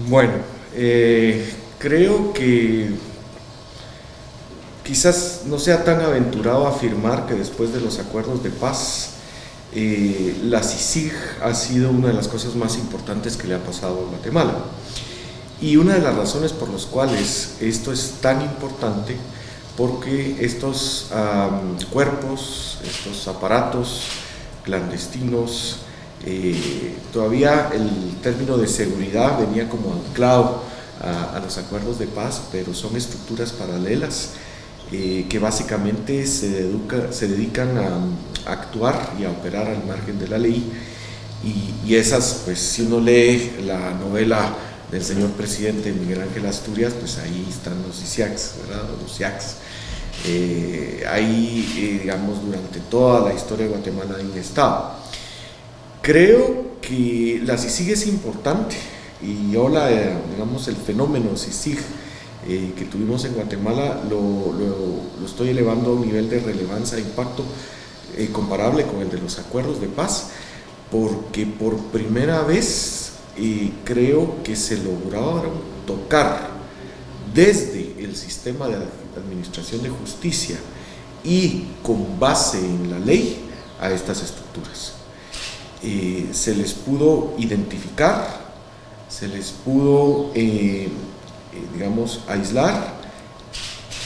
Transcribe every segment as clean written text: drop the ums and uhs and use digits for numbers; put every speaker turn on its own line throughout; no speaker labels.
Bueno, creo que quizás no sea tan aventurado afirmar que después de los acuerdos de paz, la CICIG ha sido una de las cosas más importantes que le ha pasado a Guatemala. Y una de las razones por las cuales esto es tan importante, porque estos cuerpos, estos aparatos clandestinos, todavía el término de seguridad venía como anclado a los acuerdos de paz, pero son estructuras paralelas que básicamente se dedican a actuar y a operar al margen de la ley. Y esas, pues si uno lee la novela del señor presidente Miguel Ángel Asturias, pues ahí están los ISIACs, ¿verdad? Los IACs. Digamos, durante toda la historia de Guatemala han estado. Creo que la CICIG es importante y yo digamos, el fenómeno CICIG que tuvimos en Guatemala lo estoy elevando a un nivel de relevancia e impacto comparable con el de los acuerdos de paz, porque por primera vez creo que se lograron tocar desde el sistema de administración de justicia y con base en la ley a estas estructuras. Se les pudo identificar, se les pudo, digamos, aislar,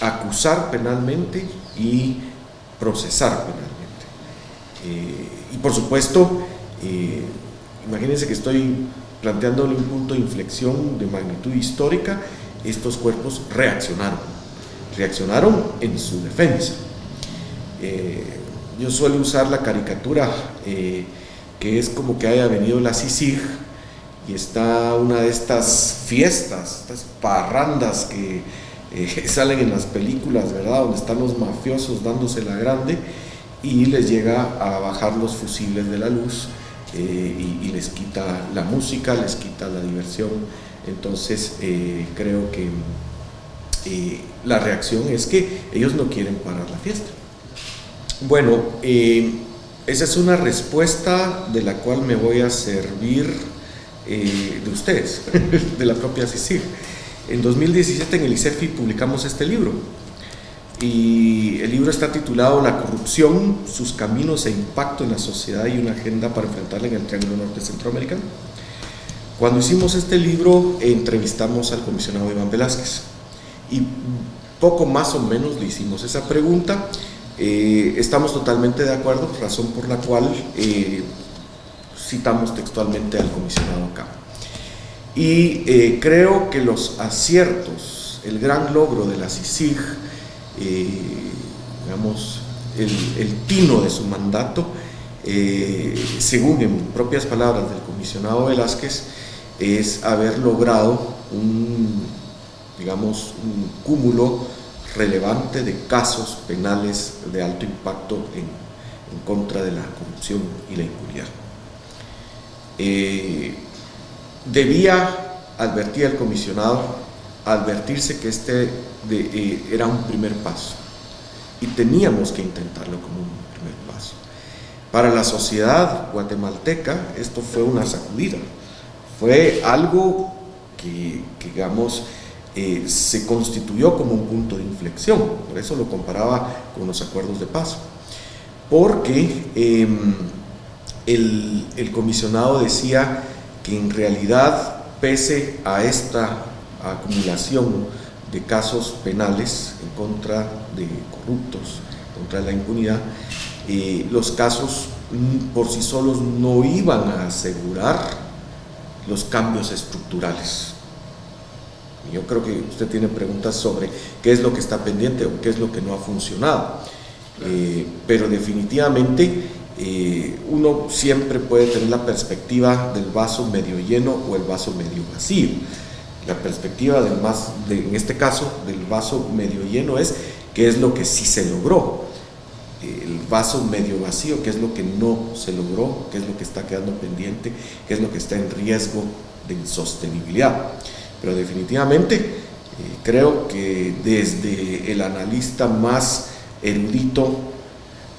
acusar penalmente y procesar penalmente. Y por supuesto, imagínense que estoy planteándole un punto de inflexión de magnitud histórica. Estos cuerpos reaccionaron en su defensa. Yo suelo usar la caricatura que es como que haya venido la CICIG y está una de estas fiestas, estas parrandas que salen en las películas, ¿verdad? Donde están los mafiosos dándose la grande y les llega a bajar los fusibles de la luz y les quita la música, les quita la diversión. Entonces creo que la reacción es que ellos no quieren parar la fiesta. Bueno, esa es una respuesta de la cual me voy a servir de ustedes, de la propia CICIG. En 2017 en el ICEFI publicamos este libro y el libro está titulado La corrupción, sus caminos e impacto en la sociedad y una agenda para enfrentarla en el Triángulo Norte Centroamericano. Cuando hicimos este libro entrevistamos al comisionado Iván Velázquez y poco más o menos le hicimos esa pregunta. Estamos totalmente de acuerdo, razón por la cual citamos textualmente al comisionado acá. Y creo que los aciertos, el gran logro de la CICIG, digamos, el tino de su mandato, según en propias palabras del comisionado Velázquez, es haber logrado digamos, un cúmulo relevante de casos penales de alto impacto en contra de la corrupción y la impunidad. Debía, advertir al comisionado, advertirse que era un primer paso y teníamos que intentarlo como un primer paso. Para la sociedad guatemalteca esto fue una sacudida, fue algo que digamos, se constituyó como un punto de inflexión, por eso lo comparaba con los acuerdos de paz, porque el comisionado decía que en realidad, pese a esta acumulación de casos penales en contra de corruptos, contra la impunidad, los casos por sí solos no iban a asegurar los cambios estructurales. Yo creo que usted tiene preguntas sobre qué es lo que está pendiente o qué es lo que no ha funcionado, pero definitivamente uno siempre puede tener la perspectiva del vaso medio lleno o el vaso medio vacío. La perspectiva en este caso del vaso medio lleno es qué es lo que sí se logró, el vaso medio vacío, qué es lo que no se logró, qué es lo que está quedando pendiente, qué es lo que está en riesgo de insostenibilidad. Pero definitivamente creo que desde el analista más erudito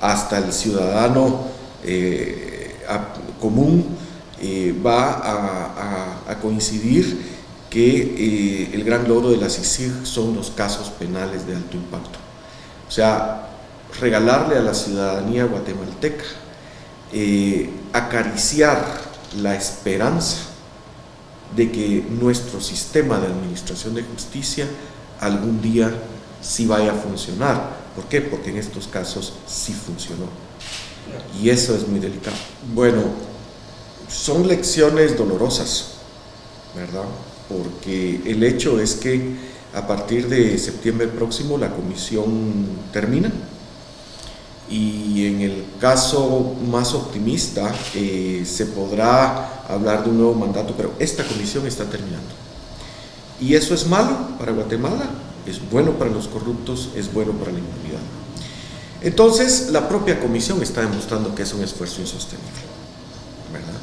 hasta el ciudadano común va a coincidir que el gran logro de la CICIG son los casos penales de alto impacto. O sea, regalarle a la ciudadanía guatemalteca, acariciar la esperanza de que nuestro sistema de administración de justicia algún día sí vaya a funcionar. ¿Por qué? Porque en estos casos sí funcionó. Y eso es muy delicado. Bueno, son lecciones dolorosas, ¿verdad? Porque el hecho es que a partir de septiembre próximo la comisión termina, y en el caso más optimista se podrá hablar de un nuevo mandato, pero esta comisión está terminando. Y eso es malo para Guatemala, es bueno para los corruptos, es bueno para la impunidad. Entonces, la propia comisión está demostrando que es un esfuerzo insostenible, ¿verdad?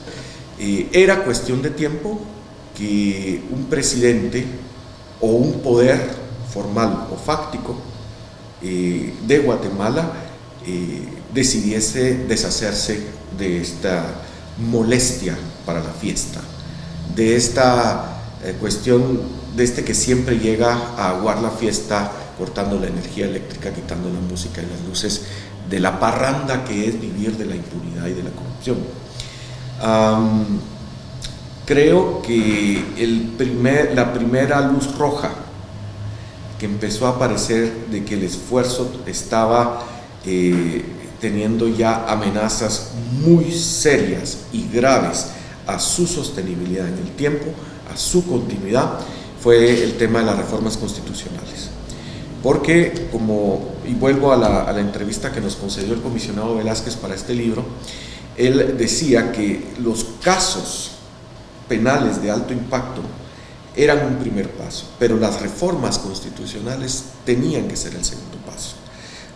Era cuestión de tiempo que un presidente o un poder formal o fáctico de Guatemala decidiese deshacerse de esta molestia para la fiesta, de esta cuestión, de este que siempre llega a aguar la fiesta, cortando la energía eléctrica, quitando la música y las luces, de la parranda que es vivir de la impunidad y de la corrupción. Creo que la primera luz roja que empezó a aparecer de que el esfuerzo estaba teniendo ya amenazas muy serias y graves a su sostenibilidad en el tiempo, a su continuidad, fue el tema de las reformas constitucionales. Porque, y vuelvo a la entrevista que nos concedió el comisionado Velázquez para este libro, él decía que los casos penales de alto impacto eran un primer paso, pero las reformas constitucionales tenían que ser el segundo paso,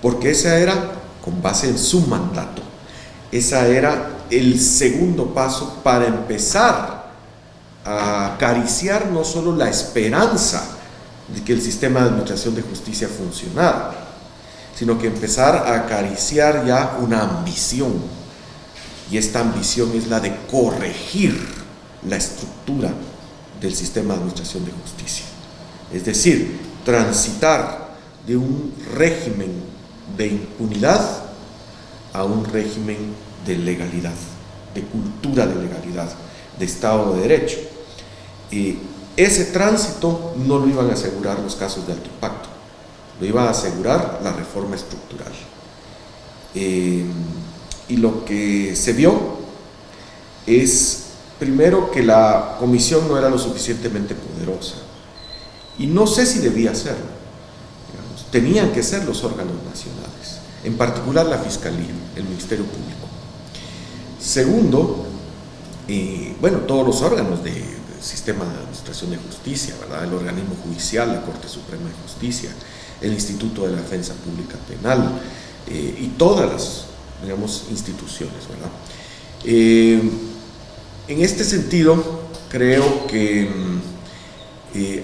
porque esa era, con base en su mandato, esa era el segundo paso para empezar a acariciar no solo la esperanza de que el sistema de administración de justicia funcionara, sino que empezar a acariciar ya una ambición, y esta ambición es la de corregir la estructura del sistema de administración de justicia, es decir, transitar de un régimen de impunidad a un régimen de legalidad, de cultura de legalidad, de Estado de Derecho. Ese tránsito no lo iban a asegurar los casos de alto impacto, lo iba a asegurar la reforma estructural. Y lo que se vio es, primero, que la comisión no era lo suficientemente poderosa, y no sé si debía serlo, digamos. Tenían que ser los órganos nacionales, en particular la Fiscalía, el Ministerio Público. Segundo, bueno, todos los órganos del sistema de administración de justicia, ¿verdad? El organismo judicial, la Corte Suprema de Justicia, el Instituto de la Defensa Pública Penal, y todas las, digamos, instituciones, ¿verdad? En este sentido, creo que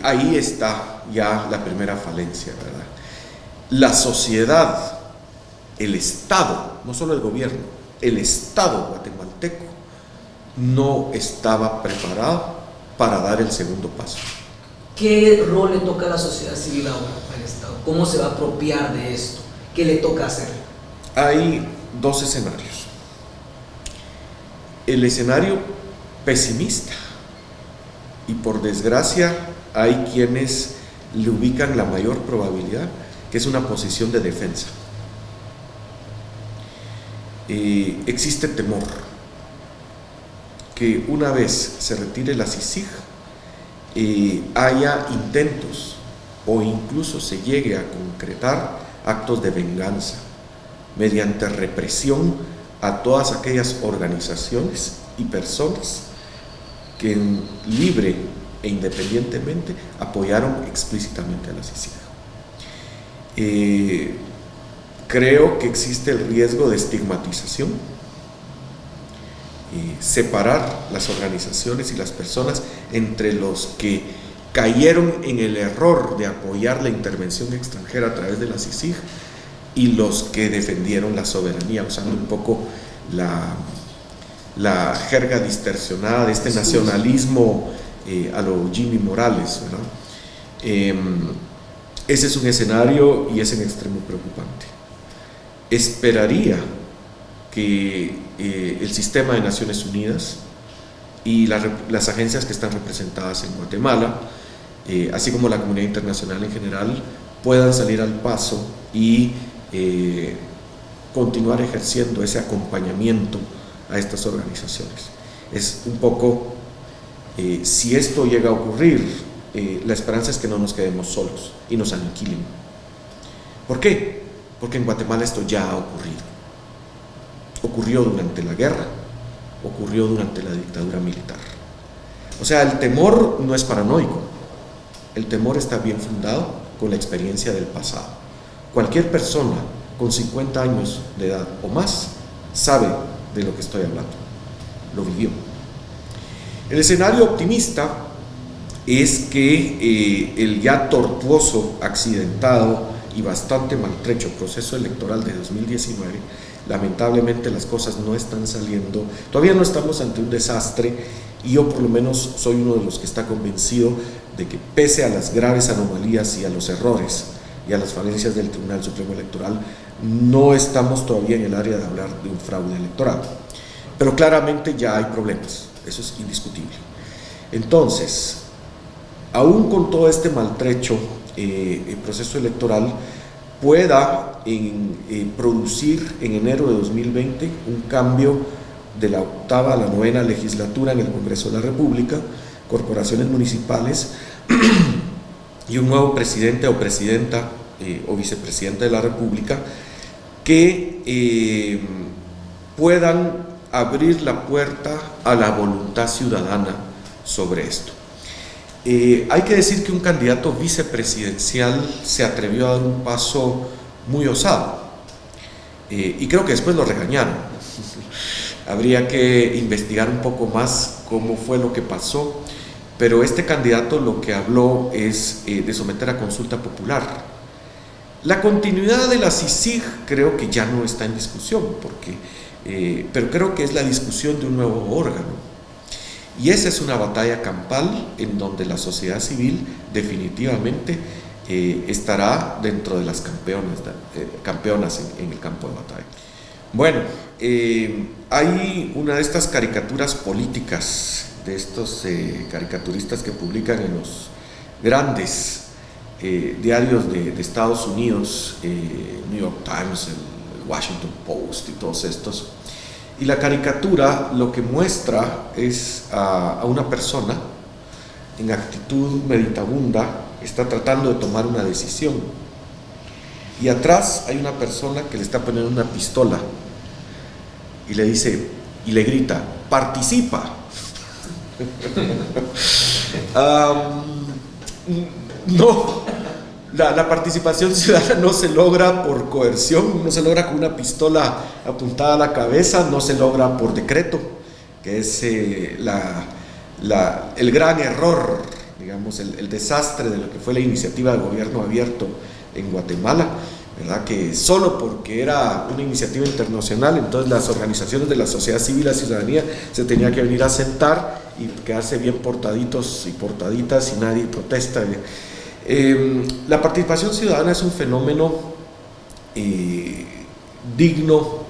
ahí está ya la primera falencia, ¿verdad? La sociedad, el Estado, no solo el gobierno, el Estado guatemalteco no estaba preparado para dar el segundo paso.
¿Qué rol le toca a la sociedad civil ahora al Estado? ¿Cómo se va a apropiar de esto? ¿Qué le toca hacer?
Hay dos escenarios. El escenario pesimista, y por desgracia hay quienes le ubican la mayor probabilidad, que es una posición de defensa. Existe temor que una vez se retire la CICIG haya intentos o incluso se llegue a concretar actos de venganza mediante represión a todas aquellas organizaciones y personas que libre e independientemente apoyaron explícitamente a la CICIG. Creo que existe el riesgo de estigmatización, separar las organizaciones y las personas entre los que cayeron en el error de apoyar la intervención extranjera a través de la CICIG y los que defendieron la soberanía, usando un poco la jerga distorsionada de este nacionalismo a lo Jimmy Morales, ¿verdad? Ese es un escenario y es en extremo preocupante. Esperaría que el sistema de Naciones Unidas y las agencias que están representadas en Guatemala, así como la comunidad internacional en general, puedan salir al paso y continuar ejerciendo ese acompañamiento a estas organizaciones. Es un poco, si esto llega a ocurrir, la esperanza es que no nos quedemos solos y nos aniquilen. ¿Por qué? Porque en Guatemala esto ya ha ocurrido. Ocurrió durante la guerra, ocurrió durante la dictadura militar. O sea, el temor no es paranoico, el temor está bien fundado con la experiencia del pasado. Cualquier persona con 50 años de edad o más sabe de lo que estoy hablando, lo vivió. El escenario optimista es que el ya tortuoso, accidentado y bastante maltrecho proceso electoral de 2019, lamentablemente las cosas no están saliendo, todavía no estamos ante un desastre, y yo por lo menos soy uno de los que está convencido de que pese a las graves anomalías y a los errores y a las falencias del Tribunal Supremo Electoral, no estamos todavía en el área de hablar de un fraude electoral, pero claramente ya hay problemas, eso es indiscutible. Entonces, aún con todo este maltrecho el proceso electoral pueda producir en enero de 2020 un cambio de la 8ª a la 9ª legislatura en el Congreso de la República, corporaciones municipales y un nuevo presidente o presidenta o vicepresidenta de la República que puedan abrir la puerta a la voluntad ciudadana sobre esto. Hay que decir que un candidato vicepresidencial se atrevió a dar un paso muy osado y creo que después lo regañaron. Habría que investigar un poco más cómo fue lo que pasó, pero este candidato lo que habló es de someter a consulta popular. La continuidad de la CICIG creo que ya no está en discusión, pero creo que es la discusión de un nuevo órgano. Y esa es una batalla campal en donde la sociedad civil definitivamente estará dentro de las campeonas en el campo de batalla. Bueno, hay una de estas caricaturas políticas, de estos caricaturistas que publican en los grandes diarios de Estados Unidos, New York Times, el Washington Post y todos estos. Y la caricatura lo que muestra es a una persona en actitud meditabunda, está tratando de tomar una decisión. Y atrás hay una persona que le está poniendo una pistola y le dice, y le grita, ¡participa! No, la participación ciudadana no se logra por coerción, no se logra con una pistola apuntada a la cabeza, no se logra por decreto, que es el gran error, digamos, el desastre de lo que fue la iniciativa de gobierno abierto en Guatemala, ¿verdad? Que solo porque era una iniciativa internacional, entonces las organizaciones de la sociedad civil, la ciudadanía, se tenía que venir a sentar y quedarse bien portaditos y portaditas y nadie protesta. La participación ciudadana es un fenómeno digno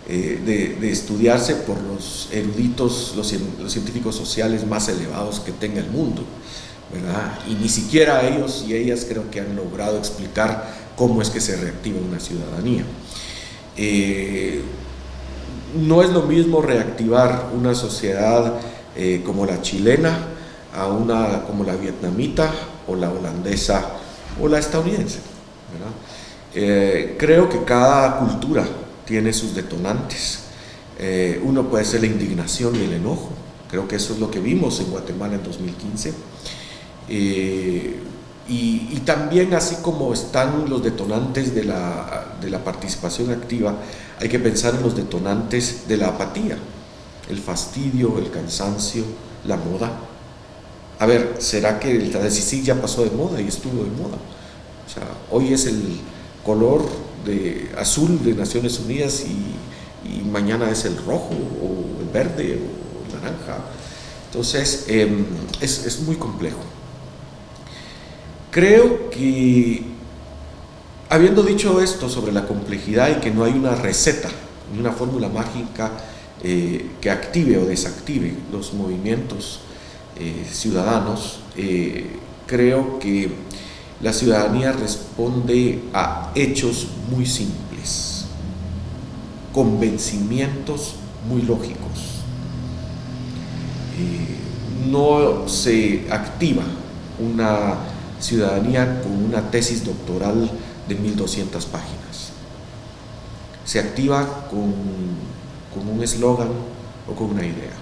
de estudiarse por los eruditos, los científicos sociales más elevados que tenga el mundo, ¿verdad? Y ni siquiera ellos y ellas creo que han logrado explicar cómo es que se reactiva una ciudadanía. No es lo mismo reactivar una sociedad como la chilena a una como la vietnamita o la holandesa o la estadounidense, ¿verdad? Creo que cada cultura tiene sus detonantes. Uno puede ser la indignación y el enojo. Creo que eso es lo que vimos en Guatemala en 2015. Y también, así como están los detonantes de la participación activa, hay que pensar en los detonantes de la apatía, el fastidio, el cansancio, la moda. A ver, ¿será que el CICIG ya pasó de moda y estuvo de moda? O sea, hoy es el color azul de Naciones Unidas y mañana es el rojo o el verde o el naranja. Entonces, es muy complejo. Creo que, habiendo dicho esto sobre la complejidad y que no hay una receta, ni una fórmula mágica que active o desactive los movimientos ciudadanos, creo que la ciudadanía responde a hechos muy simples, convencimientos muy lógicos. No se activa una ciudadanía con una tesis doctoral de 1200 páginas. Se activa con un eslogan o con una idea.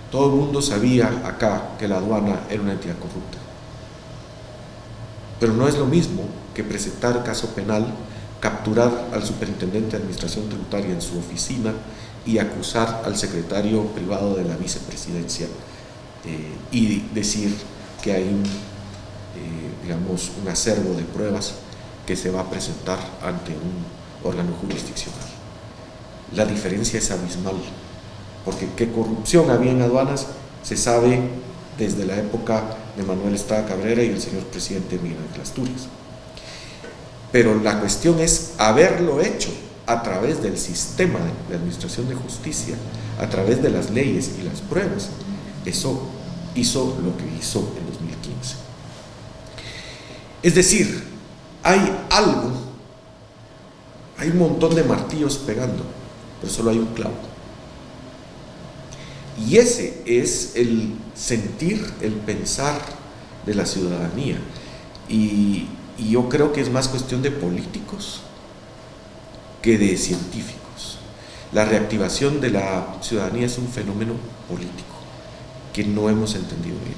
Todo el mundo sabía acá que la aduana era una entidad corrupta. Pero no es lo mismo que presentar caso penal, capturar al superintendente de administración tributaria en su oficina y acusar al secretario privado de la vicepresidencia y decir que hay un acervo de pruebas que se va a presentar ante un órgano jurisdiccional. La diferencia es abismal, porque qué corrupción había en aduanas se sabe desde la época de Manuel Estrada Cabrera y el señor presidente Miguel Ángel Asturias. Pero la cuestión es haberlo hecho a través del sistema de administración de justicia, a través de las leyes y las pruebas. Eso hizo lo que hizo en 2015. Es decir, hay un montón de martillos pegando, pero solo hay un clavo. Y ese es el sentir, el pensar de la ciudadanía. Y yo creo que es más cuestión de políticos que de científicos. La reactivación de la ciudadanía es un fenómeno político que no hemos entendido bien.